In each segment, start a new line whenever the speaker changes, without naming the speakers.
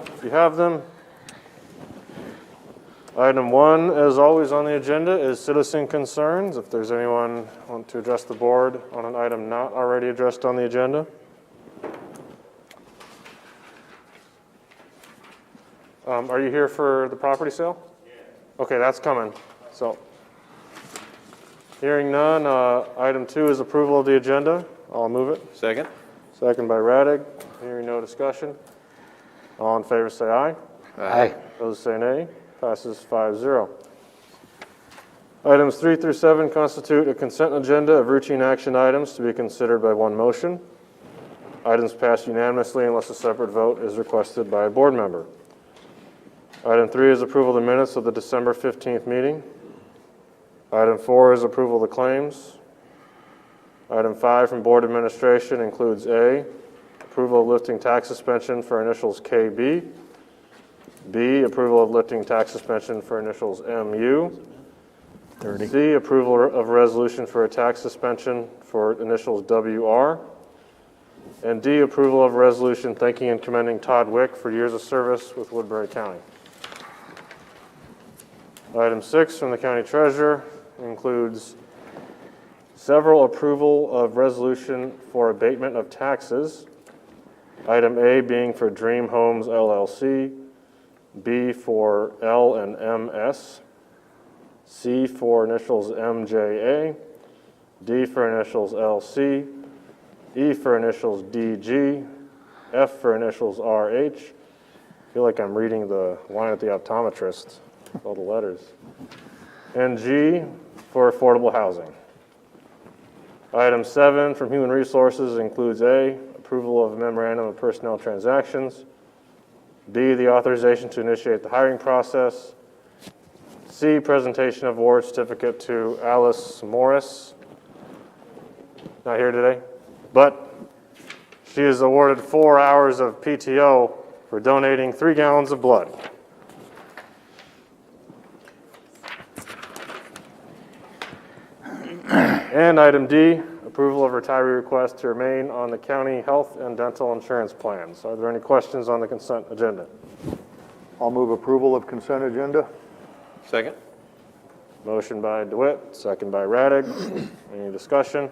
if you have them. Item 1, as always on the agenda, is citizen concerns. If there's anyone who want to address the board on an item not already addressed on the agenda. Are you here for the property sale? Yeah. Okay, that's coming. So, hearing none, item 2 is approval of the agenda. I'll move it.
Second.
Second by Radig. Hearing no discussion. All in favor say aye.
Aye.
Those say nay. Passes 5-0. Items 3 through 7 constitute a consent agenda of routine action items to be considered by one motion. Items pass unanimously unless a separate vote is requested by a board member. Item 3 is approval of the minutes of the December 15th meeting. Item 4 is approval of the claims. Item 5 from Board Administration includes A, approval of lifting tax suspension for initials KB. B, approval of lifting tax suspension for initials MU.
30.
C, approval of resolution for a tax suspension for initials WR. And D, approval of resolution thanking and commending Todd Wick for years of service with Woodbury County. Item 6 from the County Treasurer includes several approval of resolution for abatement of taxes. Item A being for Dream Homes LLC, B for L and MS, C for initials MJA, D for initials LC, E for initials DG, F for initials RH. I feel like I'm reading the line at the optometrist, all the letters. And G for affordable housing. Item 7 from Human Resources includes A, approval of memorandum of personnel transactions, B, the authorization to initiate the hiring process, C, presentation of award certificate to Alice Morris, not here today, but she is awarded 4 hours of PTO for donating 3 gallons of blood. And item D, approval of retiree request to remain on the county health and dental insurance plans. Are there any questions on the consent agenda?
I'll move approval of consent agenda.
Second.
Motion by DeWitt, second by Radig. Any discussion?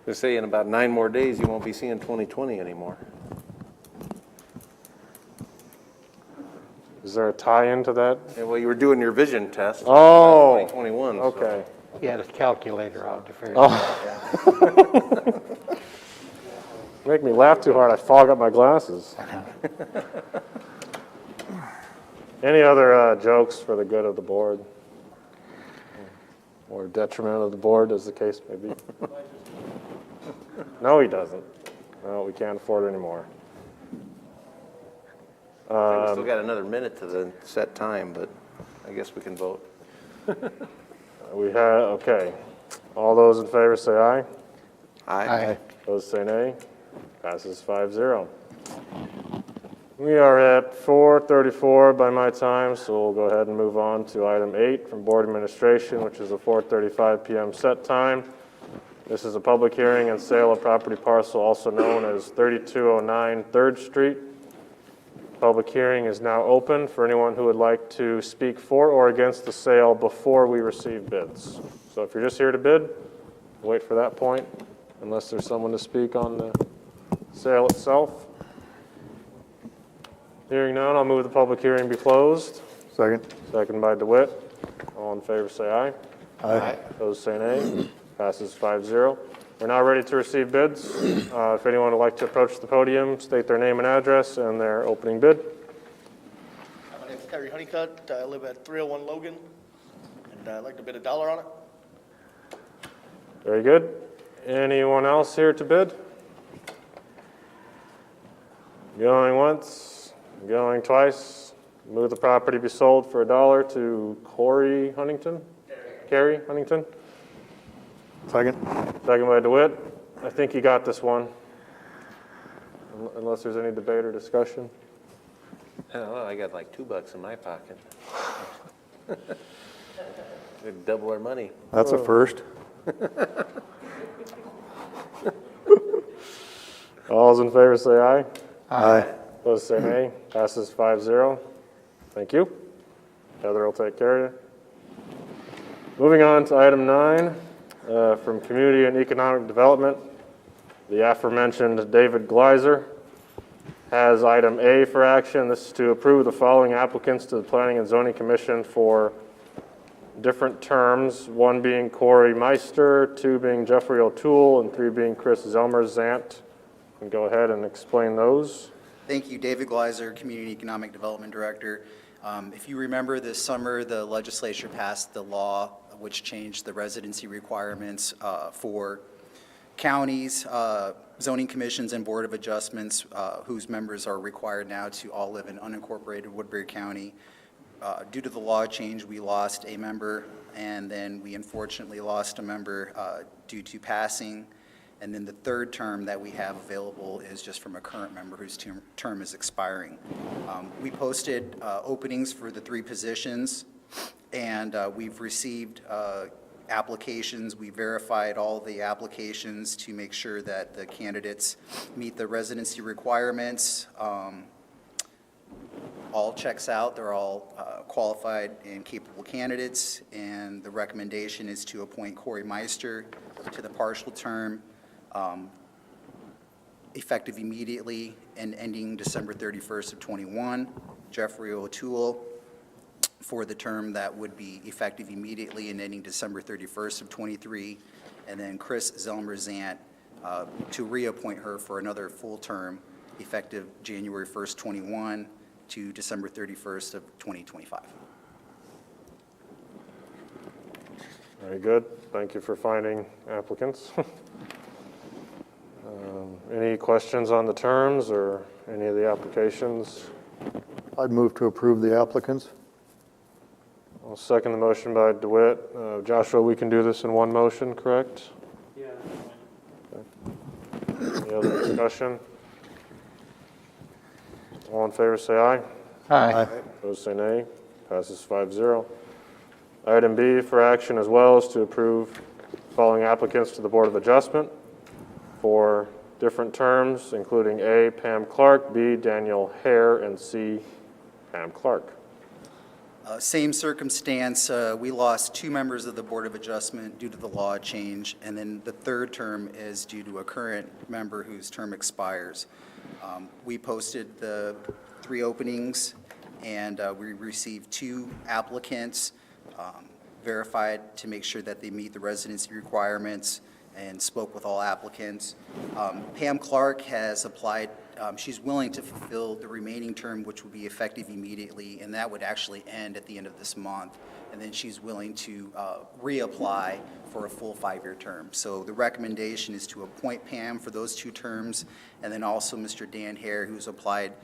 They say in about 9 more days you won't be seeing 2020 anymore.
Is there a tie-in to that?
Yeah, well, you were doing your vision test.
Oh,
2021.
okay.
He had his calculator out to figure it
Oh. Make me laugh too hard, I fog up my glasses. Any other jokes for the good of the board? Or detriment of the board, as the case may be? No, he doesn't. No, we can't afford it anymore.
We still got another minute to the set time, but I guess we can vote.
We have, okay. All those in favor say aye.
Aye.
Those say nay. Passes 5-0. We are at 4:34 by my time, so we'll go ahead and move on to item 8 from Board Administration, which is a 4:35 p.m. set time. This is a public hearing and sale of property parcel also known as 3209 3rd Street. Public hearing is now open for anyone who would like to speak for or against the sale before we receive bids. So if you're just here to bid, wait for that point, unless there's someone to speak on the sale itself. Hearing none, I'll move the public hearing be closed.
Second.
Second by DeWitt. All in favor say aye.
Aye.
Those say nay. Passes 5-0. We're now ready to receive bids. If anyone would like to approach the podium, state their name and address and their opening bid.
My name's Terry Honeycutt. I live at 301 Logan, and I'd like to bid $1 on it.
Very good. Anyone else here to bid? Going once, going twice. Move the property be sold for $1 to Corey Huntington? Carrie Huntington?
Second.
Second by DeWitt. I think you got this one. Unless there's any debate or discussion.
I don't know, I got like $2 in my pocket. We'd double our money.
That's a first.
All those in favor say aye.
Aye.
Opposed, say nay. Passes 5-0. Thank you. Heather will take care of you. Moving on to item 9, from Community and Economic Development, the aforementioned David Gleiser has item A for action. This is to approve the following applicants to the Planning and Zoning Commission for different terms, 1 being Corey Meister, 2 being Jeffrey O'Toole, and 3 being Chris Zelmerzant. And go ahead and explain those.
Thank you. David Gleiser, Community Economic Development Director. If you remember, this summer the legislature passed the law which changed the residency requirements for counties, zoning commissions, and board of adjustments whose members are required now to all live in unincorporated Woodbury County. Due to the law change, we lost a member, and then we unfortunately lost a member due to passing. And then the third term that we have available is just from a current member whose term is expiring. We posted openings for the 3 positions, and we've received applications. We verified all the applications to make sure that the candidates meet the residency requirements. All checks out. They're all qualified and capable candidates, and the recommendation is to appoint Corey Meister to the partial term, effective immediately and ending December 31st of 21. Jeffrey O'Toole for the term that would be effective immediately and ending December 31st of 23. And then Chris Zelmerzant to reappoint her for another full term effective January 1st, 21 to December 31st of 2025.
Very good. Thank you for finding applicants. Any questions on the terms or any of the applications?
I'd move to approve the applicants.
I'll second the motion by DeWitt. Joshua, we can do this in one motion, correct?
Yeah.
Any other discussion? All in favor, say aye.
Aye.
Opposed, say nay. Passes 5-0. Item B for action as well is to approve following applicants to the Board of Adjustment for different terms, including A, Pam Clark, B, Daniel Hare, and C, Pam Clark.
Same circumstance, we lost 2 members of the Board of Adjustment due to the law change, and then the third term is due to a current member whose term expires. We posted the 3 openings, and we received 2 applicants, verified to make sure that they meet the residency requirements, and spoke with all applicants. Pam Clark has applied. She's willing to fulfill the remaining term, which will be effective immediately, and that would actually end at the end of this month. And then she's willing to reapply for a full 5-year term. So the recommendation is to appoint Pam for those 2 terms, and then also Mr. Dan Hare, who's applied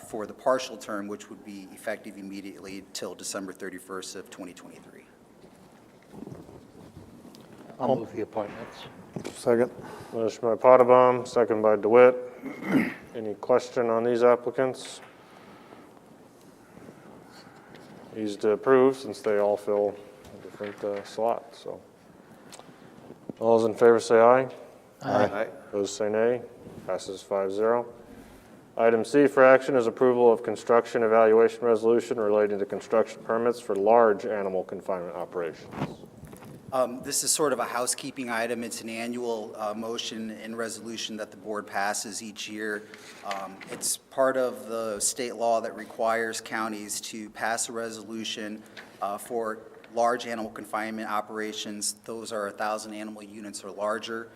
for the partial term, which would be effective immediately till December 31st of 2023.
I'll move the appointments.
Second.
Motion by Potabom, second by DeWitt. Any question on these applicants? Easy to approve since they all fill different slots. So, all those in favor say aye.
Aye.
Opposed say nay. Passes 5-0. Item C for action is approval of construction evaluation resolution relating to construction permits for large animal confinement operations.
This is sort of a housekeeping item. It's an annual motion and resolution that the board passes each year. It's part of the state law that requires counties to pass a resolution for large animal confinement operations. Those are 1,000 animal units or larger.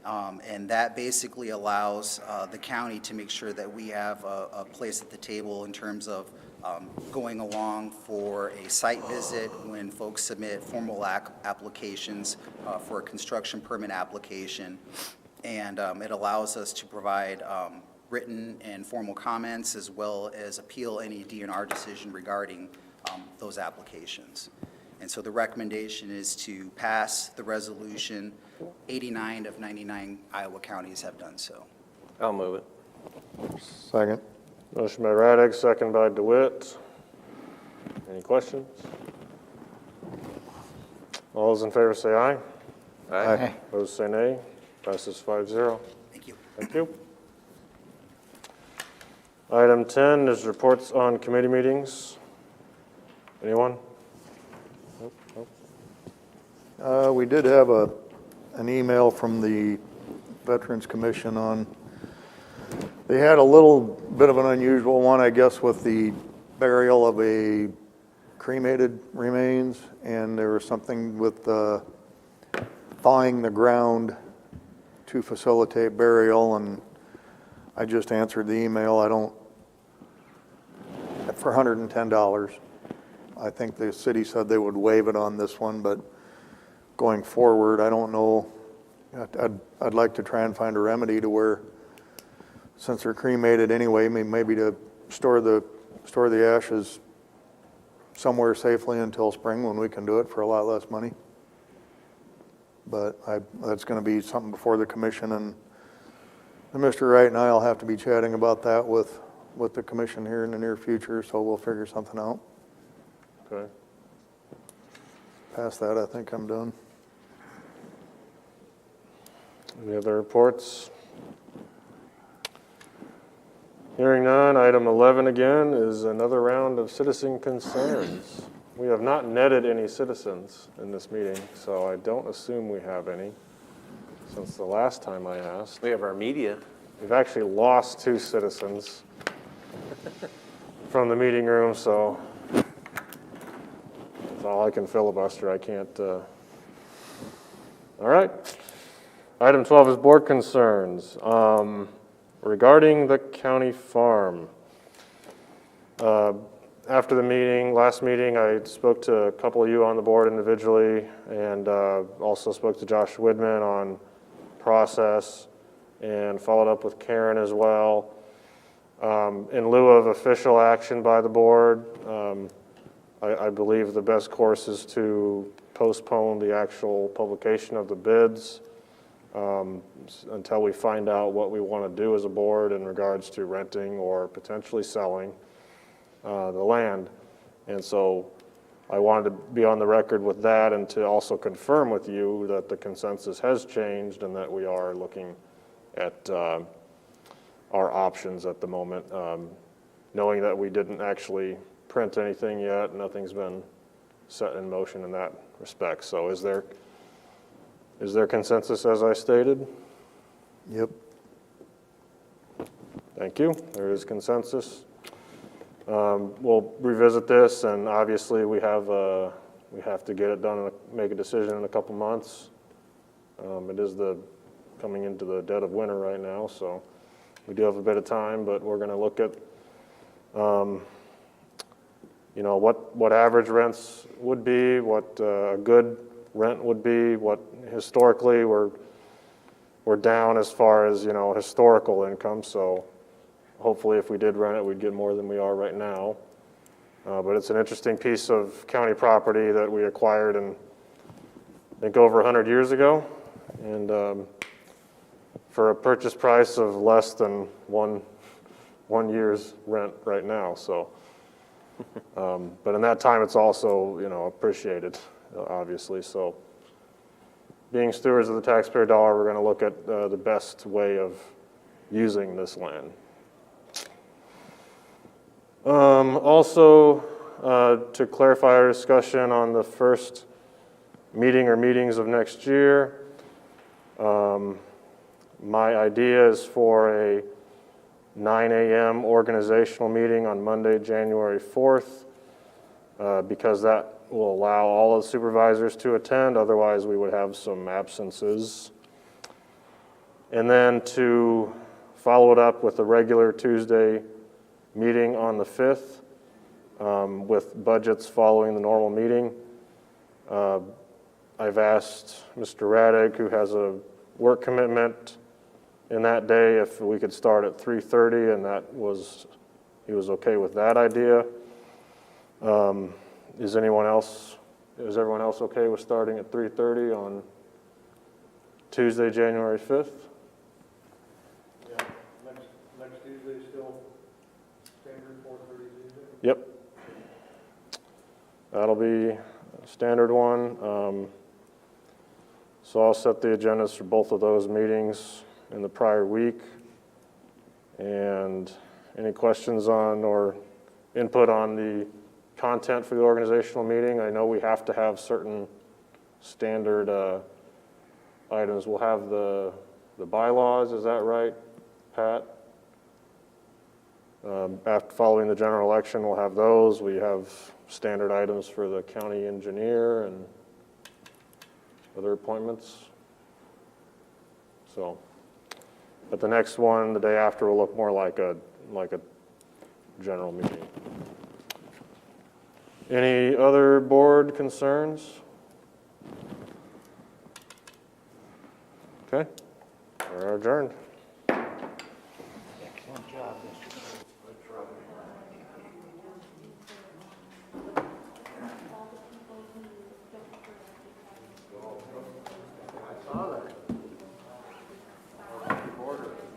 And that basically allows the county to make sure that we have a place at the table in terms of going along for a site visit when folks submit formal applications for a construction permit application. And it allows us to provide written and formal comments as well as appeal any DNR decision regarding those applications. And so the recommendation is to pass the resolution. 89 of 99 Iowa counties have done so.
I'll move it.
Second.
Motion by Raddick, second by DeWitt. Any questions? All those in favor say aye.
Aye.
Opposed say nay. Passes 5-0.
Thank you.
Thank you. Item 10 is reports on committee meetings. Anyone?
We did have an email from the Veterans Commission on, they had a little bit of an unusual one, I guess, with the burial of a cremated remains, and there was something with thawing the ground to facilitate burial, and I just answered the email. For $110. I think the city said they would waive it on this one, but going forward, I don't know. I'd like to try and find a remedy to where, since they're cremated anyway, maybe to store the ashes somewhere safely until spring when we can do it for a lot less money. But that's going to be something before the commission, and Mr. Wright and I will have to be chatting about that with the commission here in the near future, so we'll figure something out.
Okay.
Past that, I think I'm done.
Any other reports? Hearing none, item 11 again is another round of citizen concerns. We have not netted any citizens in this meeting, so I don't assume we have any since the last time I asked.
We have our media.
We've actually lost 2 citizens from the meeting room, so that's all I can filibuster. I can't. All right. Item 12 is board concerns. Regarding the county farm, after the meeting, last meeting, I spoke to a couple of you on the board individually, and also spoke to Josh Widman on process, and followed up with Karen as well. In lieu of official action by the board, I believe the best course is to postpone the actual publication of the bids until we find out what we want to do as a board in regards to renting or potentially selling the land. And so I wanted to be on the record with that, and to also confirm with you that the consensus has changed and that we are looking at our options at the moment, knowing that we didn't actually print anything yet. Nothing's been set in motion in that respect. So is there consensus as I stated?
Yep.
Thank you. There is consensus. We'll revisit this, and obviously we have to get it done and make a decision in a couple months. It is coming into the dead of winter right now, so we do have a bit of time, but we're going to look at what average rents would be, what a good rent would be, what historically we're down as far as historical income. So hopefully if we did rent it, we'd get more than we are right now. But it's an interesting piece of county property that we acquired I think over 100 years ago, and for a purchase price of less than one year's rent right now. So, but in that time, it's also appreciated, obviously. So, being stewards of the taxpayer dollar, we're going to look at the best way of using this land. Also, to clarify our discussion on the first meeting or meetings of next year, my idea is for a 9 a.m. organizational meeting on Monday, January 4th, because that will allow all of the supervisors to attend. Otherwise, we would have some absences. And then to follow it up with a regular Tuesday meeting on the 5th, with budgets following the normal meeting. I've asked Mr. Raddick, who has a work commitment in that day, if we could start at 3:30, and he was okay with that idea. Is everyone else okay with starting at 3:30 on Tuesday, January 5th?
Yeah, next Tuesday still standard 4:30 Tuesday?
Yep. That'll be a standard one. So I'll set the agendas for both of those meetings in the prior week. And Any questions on or input on the content for the organizational meeting? I know we have to have certain standard items. We'll have the bylaws, is that right, Pat? After following the general election, we'll have those. We have standard items for the county engineer and other appointments. So, but the next one, the day after, will look more like a general meeting. Any other board concerns? Okay, we're adjourned.
Excellent job, Mr.